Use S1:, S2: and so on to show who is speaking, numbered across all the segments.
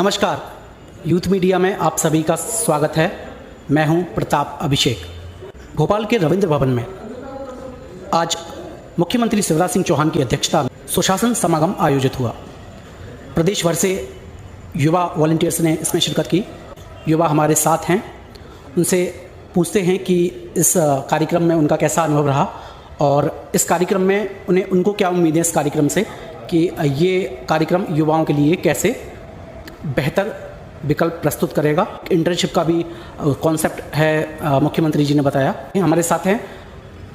S1: नमस्कार, youth media में आप सभी का स्वागत है। मैं हूं प्रताप अभिषेक। भोपाल के रविंद्र भवन में आज मुख्यमंत्री शिवराज सिंह चौहान की अध्यक्षता में सुशासन समागम आयोजित हुआ। प्रदेश भर से युवा वॉलंटियर्स ने इसमें शिरकत की। युवा हमारे साथ हैं, उनसे पूछते हैं कि इस कार्यक्रम में उनका कैसा अनुभव रहा और इस कार्यक्रम में उनको क्या उम्मीदें इस कार्यक्रम से कि ये कार्यक्रम युवाओं के लिए कैसे बेहतर विकल्प प्रस्तुत करेगा। इंटर्नशिप का भी कॉन्सेप्ट है, मुख्यमंत्री जी ने बताया। हमारे साथ हैं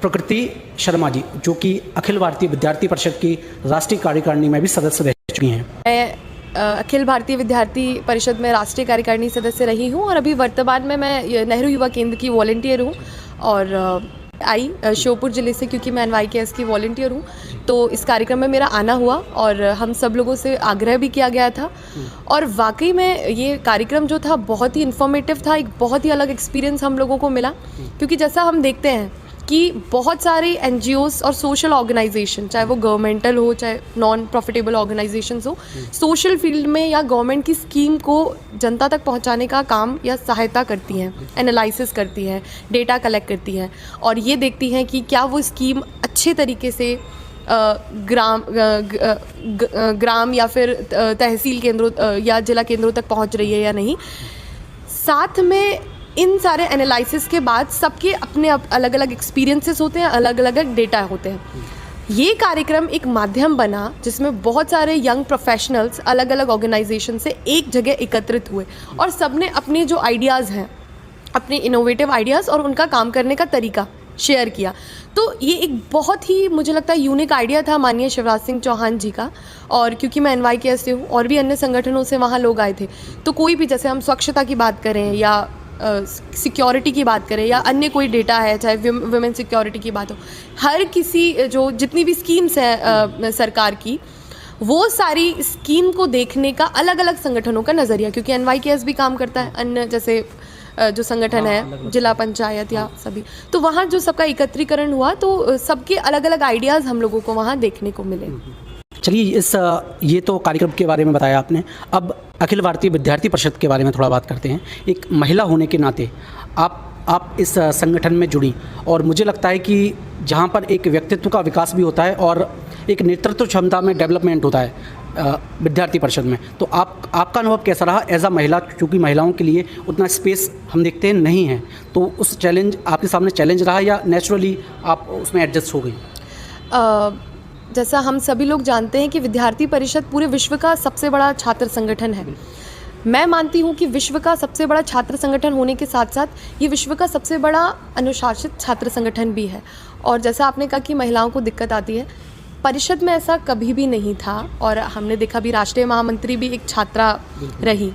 S1: प्रकृति शर्मा जी, जो कि अखिल भारतीय विद्यार्थी परिषद की राष्ट्रीय कार्यकारिणी में भी सदस्य रह चुकी हैं।
S2: मैं अखिल भारतीय विद्यार्थी परिषद में राष्ट्रीय कार्यकारिणी सदस्य रही हूँ और अभी वर्तमान में मैं नेहरू युवा केंद्र की वॉलंटियर हूँ और आई श्योपुर ज़िले से, क्योंकि मैं NYKS की वॉलंटियर हूँ। तो इस कार्यक्रम में मेरा आना हुआ और हम सब लोगों से आग्रह भी किया गया था और वाकई में ये कार्यक्रम जो था बहुत ही इन्फॉर्मेटिव था। एक बहुत ही अलग एक्सपीरियंस हम लोगों को मिला, क्योंकि जैसा हम देखते हैं कि बहुत सारे NGOs और सोशल ऑर्गेनाइजेशन, चाहे वो गवर्नमेंटल हो चाहे नॉन प्रॉफिटेबल ऑर्गेनाइजेशंस हो, सोशल फील्ड में या गवर्नमेंट की स्कीम को जनता तक पहुंचाने का काम या सहायता करती हैं, एनालिसिस करती हैं, डेटा कलेक्ट करती हैं और ये देखती हैं कि क्या वो स्कीम अच्छे तरीके से ग्राम या फिर तहसील केंद्रों या जिला केंद्रों तक पहुंच रही है या नहीं। साथ में इन सारे एनालिसिस के बाद सबके अपने अलग अलग एक्सपीरियंसेस होते हैं, अलग अलग डेटा होते हैं। ये कार्यक्रम एक माध्यम बना जिसमें बहुत सारे यंग प्रोफेशनल्स अलग अलग ऑर्गेनाइजेशन से एक जगह एकत्रित हुए और सबने अपने जो आइडियाज़ हैं, अपने इनोवेटिव आइडियाज़ और उनका काम करने का तरीका शेयर किया। तो ये एक बहुत ही, मुझे लगता है, यूनिक आइडिया था माननीय शिवराज सिंह चौहान जी का। और क्योंकि मैं NYKS से हूँ और भी अन्य संगठनों से वहाँ लोग आए थे, तो कोई भी, जैसे हम स्वच्छता की बात करें या सिक्योरिटी की बात करें या अन्य कोई डेटा है, चाहे वुमेन सिक्योरिटी की बात हो, हर किसी जो जितनी भी स्कीम्स हैं सरकार की, वो सारी स्कीम को देखने का अलग अलग संगठनों का नज़रिया, क्योंकि NYKS भी काम करता है, अन्य जैसे जो संगठन है जिला पंचायत या सभी, तो वहाँ जो सबका एकत्रीकरण हुआ तो सबके अलग अलग आइडियाज़ हम लोगों को वहाँ देखने को मिले।
S1: चलिए, ये तो कार्यक्रम के बारे में बताया आपने। अब अखिल भारतीय विद्यार्थी परिषद के बारे में थोड़ा बात करते हैं। एक महिला होने के नाते आप इस संगठन में जुड़ी और मुझे लगता है कि जहाँ पर एक व्यक्तित्व का विकास भी होता है और एक नेतृत्व क्षमता में डेवलपमेंट होता है विद्यार्थी परिषद में, तो आपका अनुभव कैसा रहा एज अ महिला? क्योंकि महिलाओं के लिए उतना स्पेस हम देखते हैं नहीं है, तो उस चैलेंज आपके सामने चैलेंज रहा या नेचुरली आप उसमें एडजस्ट हो गई?
S2: जैसा हम सभी लोग जानते हैं कि विद्यार्थी परिषद पूरे विश्व का सबसे बड़ा छात्र संगठन है। मैं मानती हूँ कि विश्व का सबसे बड़ा छात्र संगठन होने के साथ साथ ये विश्व का सबसे बड़ा अनुशासित छात्र संगठन भी है। और जैसा आपने कहा कि महिलाओं को दिक्कत आती है, परिषद में ऐसा कभी भी नहीं था और हमने देखा भी, राष्ट्रीय महामंत्री भी एक छात्रा रही,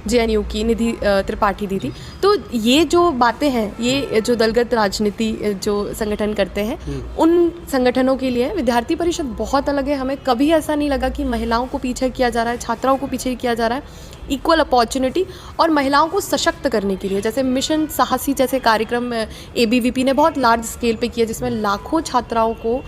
S2: JNU की निधि त्रिपाठी दीदी। तो ये जो बातें हैं, ये जो दलगत राजनीति जो संगठन करते हैं, उन संगठनों के लिए विद्यार्थी परिषद बहुत अलग है। हमें कभी ऐसा नहीं लगा कि महिलाओं को पीछे किया जा रहा है, छात्राओं को पीछे किया जा रहा है। इक्वल अपॉर्चुनिटी और महिलाओं को सशक्त करने के लिए, जैसे मिशन साहसी जैसे कार्यक्रम ABVP ने बहुत लार्ज स्केल पे किया, जिसमें लाखों छात्राओं को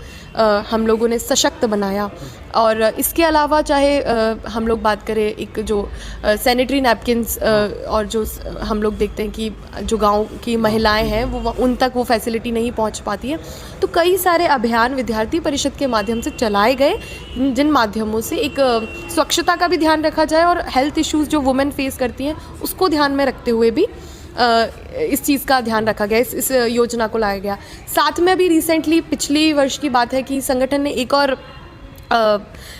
S2: हम लोगों ने सशक्त बनाया। और इसके अलावा चाहे हम लोग बात करें एक जो सैनिटरी नैपकिन्स और जो हम लोग देखते हैं कि जो गांव की महिलाएं हैं वो उन तक वो फैसिलिटी नहीं पहुंच पाती है, तो कई सारे अभियान विद्यार्थी परिषद के माध्यम से चलाए गए, जिन माध्यमों से एक स्वच्छता का भी ध्यान रखा जाए और हेल्थ इश्यूज़ जो वुमेन फेस करती हैं उसको ध्यान में रखते हुए भी इस चीज़ का ध्यान रखा गया, इस योजना को लाया गया। साथ में अभी रिसेंटली पिछली वर्ष की बात है कि संगठन ने एक और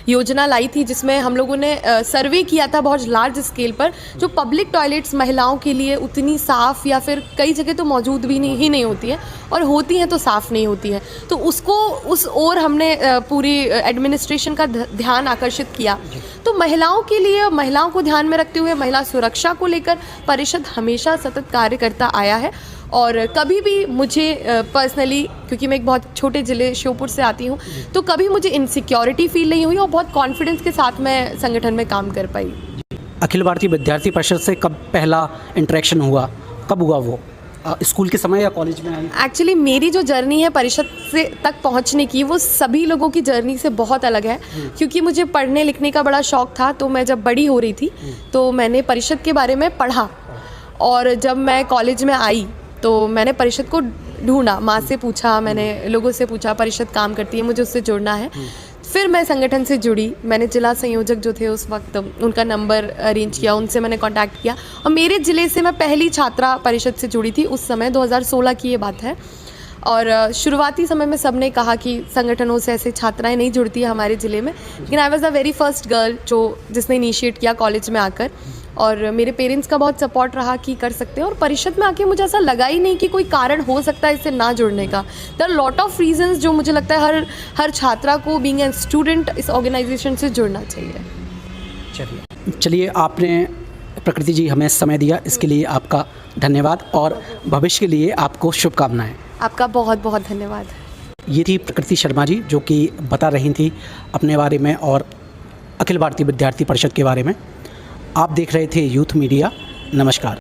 S2: योजना लाई थी, जिसमें हम लोगों ने सर्वे किया था बहुत लार्ज स्केल पर, जो पब्लिक टॉयलेट्स महिलाओं के लिए उतनी साफ़ या फिर कई जगह तो मौजूद भी नहीं होती है और होती हैं तो साफ़ नहीं होती है, तो उसको उस ओर हमने पूरी एडमिनिस्ट्रेशन का ध्यान आकर्षित किया। तो महिलाओं के लिए, महिलाओं को ध्यान में रखते हुए महिला सुरक्षा को लेकर परिषद हमेशा सतत कार्य करता आया है। और कभी भी मुझे पर्सनली, क्योंकि मैं एक बहुत छोटे ज़िले श्योपुर से आती हूँ, तो कभी मुझे इनसिक्योरिटी फील नहीं हुई और बहुत कॉन्फिडेंस के साथ मैं संगठन में काम कर पाई।
S1: अखिल भारतीय विद्यार्थी परिषद से कब पहला इंटरेक्शन हुआ, कब हुआ वो? स्कूल के समय या कॉलेज में आई?
S2: एक्चुअली मेरी जो जर्नी है परिषद से तक पहुंचने की, वो सभी लोगों की जर्नी से बहुत अलग है। क्योंकि मुझे पढ़ने लिखने का बड़ा शौक़ था, तो मैं जब बड़ी हो रही थी तो मैंने परिषद के बारे में पढ़ा, और जब मैं कॉलेज में आई तो मैंने परिषद को ढूंढा, माँ से पूछा, मैंने लोगों से पूछा परिषद काम करती है, मुझे उससे जुड़ना है। फिर मैं संगठन से जुड़ी, मैंने जिला संयोजक जो थे उस वक्त उनका नंबर अरेंज किया, उनसे मैंने कांटेक्ट किया, और मेरे ज़िले से मैं पहली छात्रा परिषद से जुड़ी थी। उस समय 2016 की ये बात है। और शुरुआती समय में सबने कहा कि संगठनों से ऐसे छात्राएं नहीं जुड़ती है हमारे ज़िले में, लेकिन I was the very first girl जिसने इनिशिएट किया कॉलेज में आकर। और मेरे पेरेंट्स का बहुत सपोर्ट रहा कि कर सकते हैं, और परिषद में आके मुझे ऐसा लगा ही नहीं कि कोई कारण हो सकता है इससे ना जुड़ने का। There are lot of reasons जो मुझे लगता है हर छात्रा को बीइंग ए स्टूडेंट इस ऑर्गेनाइजेशन से जुड़ना चाहिए।
S1: चलिए, आपने प्रकृति जी हमें समय दिया, इसके लिए आपका धन्यवाद और भविष्य के लिए आपको शुभकामनाएं।
S2: आपका बहुत बहुत धन्यवाद।
S1: ये थी प्रकृति शर्मा जी, जो कि बता रही थी अपने बारे में और अखिल भारतीय विद्यार्थी परिषद के बारे में। आप देख रहे थे यूथ मीडिया। नमस्कार।